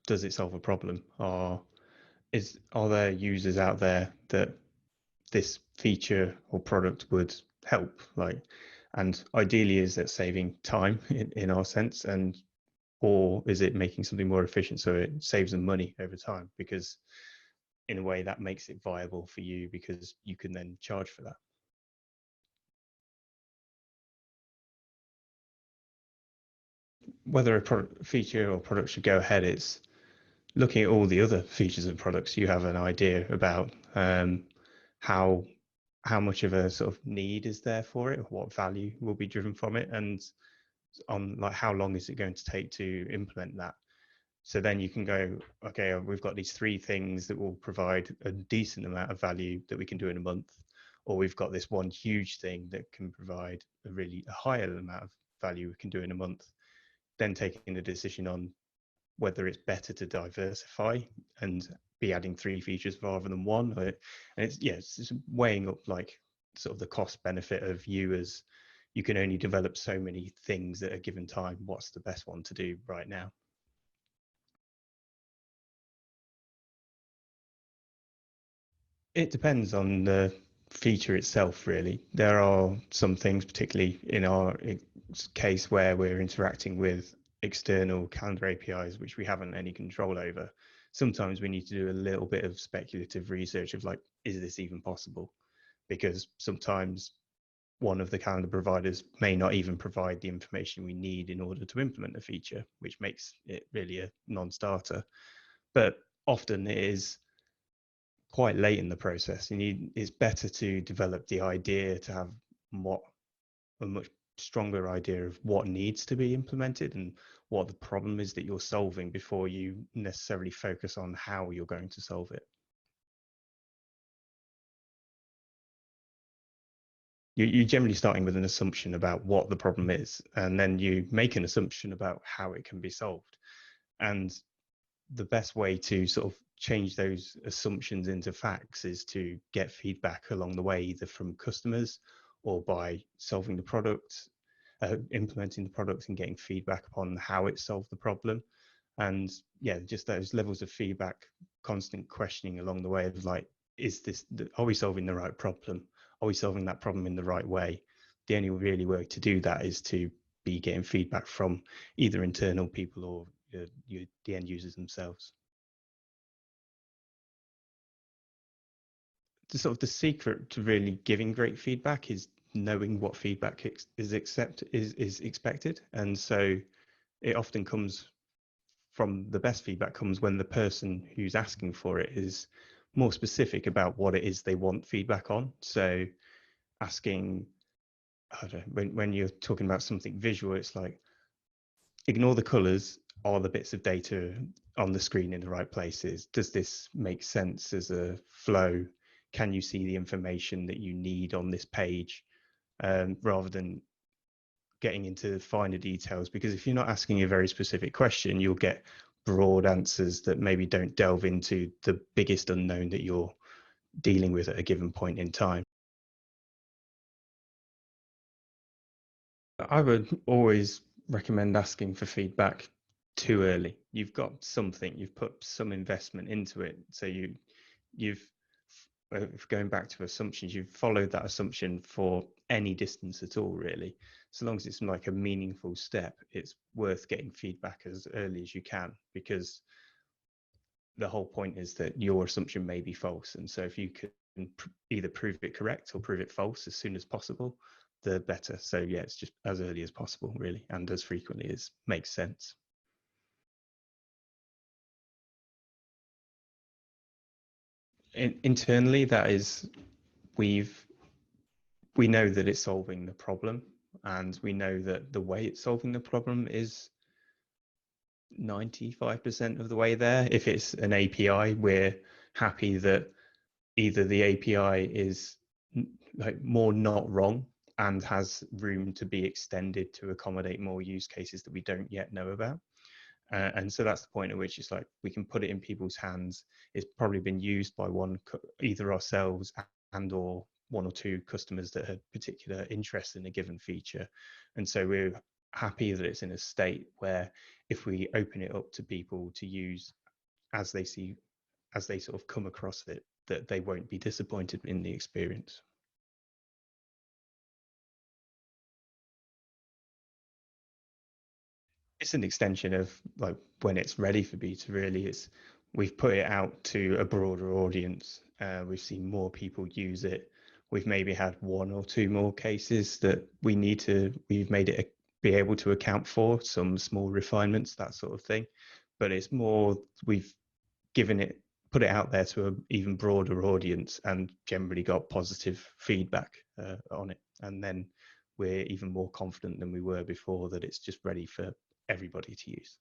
does it solve a problem? Are there users out there that this feature or product would help? And ideally, is it saving time in our sense, or is it making something more efficient so it saves them money over time? Because in a way that makes it viable for you, because you can then charge for that. Whether a product feature or product should go ahead, it's looking at all the other features of products. You have an idea about how much of a sort of need is there for it, what value will be driven from it, and on like how long is it going to take to implement that. So then you can go, okay, we've got these 3 things that will provide a decent amount of value that we can do in a month, or we've got this one huge thing that can provide a higher amount of value we can do in a month. Then taking the decision on whether it's better to diversify and be adding 3 features rather than 1. And it's just weighing up like sort of the cost benefit of you as you can only develop so many things at a given time. What's the best one to do right now? It depends on the feature itself, really. There are some things, particularly in our case, where we're interacting with external calendar APIs, which we haven't any control over. Sometimes we need to do a little bit of speculative research of like, is this even possible? Because sometimes one of the calendar providers may not even provide the information we need in order to implement a feature, which makes it really a non-starter. But often it is quite late in the process. It's better to develop the idea, to have a much stronger idea of what needs to be implemented and what the problem is that you're solving before you necessarily focus on how you're going to solve it. You're generally starting with an assumption about what the problem is, and then you make an assumption about how it can be solved. And the best way to sort of change those assumptions into facts is to get feedback along the way, either from customers or by solving the product, implementing the product and getting feedback upon how it solved the problem. And yeah, just those levels of feedback, constant questioning along the way of like, are we solving the right problem? Are we solving that problem in the right way? The only really way to do that is to be getting feedback from either internal people or the end users themselves. The secret to really giving great feedback is knowing what feedback is expected, and so it often comes from the best feedback comes when the person who's asking for it is more specific about what it is they want feedback on. So asking, I don't know, when you're talking about something visual, it's like, ignore the colors. Are the bits of data on the screen in the right places? Does this make sense as a flow? Can you see the information that you need on this page? Rather than getting into finer details, because if you're not asking a very specific question, you'll get broad answers that maybe don't delve into the biggest unknown that you're dealing with at a given point in time. I would always recommend asking for feedback too early. You've got something, you've put some investment into it, so you've if going back to assumptions, you've followed that assumption for any distance at all, really. So long as it's like a meaningful step, it's worth getting feedback as early as you can, because the whole point is that your assumption may be false. And so if you can either prove it correct or prove it false as soon as possible, the better. So yeah, it's just as early as possible, really, and as frequently as makes sense. Internally, that is, we know that it's solving the problem, and we know that the way it's solving the problem is 95% of the way there. If it's an API, we're happy that either the API is like more not wrong and has room to be extended to accommodate more use cases that we don't yet know about. And so that's the point at which it's like we can put it in people's hands. It's probably been used by either ourselves and or 1 or 2 customers that had particular interest in a given feature. And so we're happy that it's in a state where if we open it up to people to use as they sort of come across it, that they won't be disappointed in the experience. It's an extension of like when it's ready for beta. Really, it's we've put it out to a broader audience. We've seen more people use it. We've maybe had one or two more cases that we've made it be able to account for some small refinements, that sort of thing. But it's more we've put it out there to an even broader audience and generally got positive feedback on it. And then we're even more confident than we were before that it's just ready for everybody to use.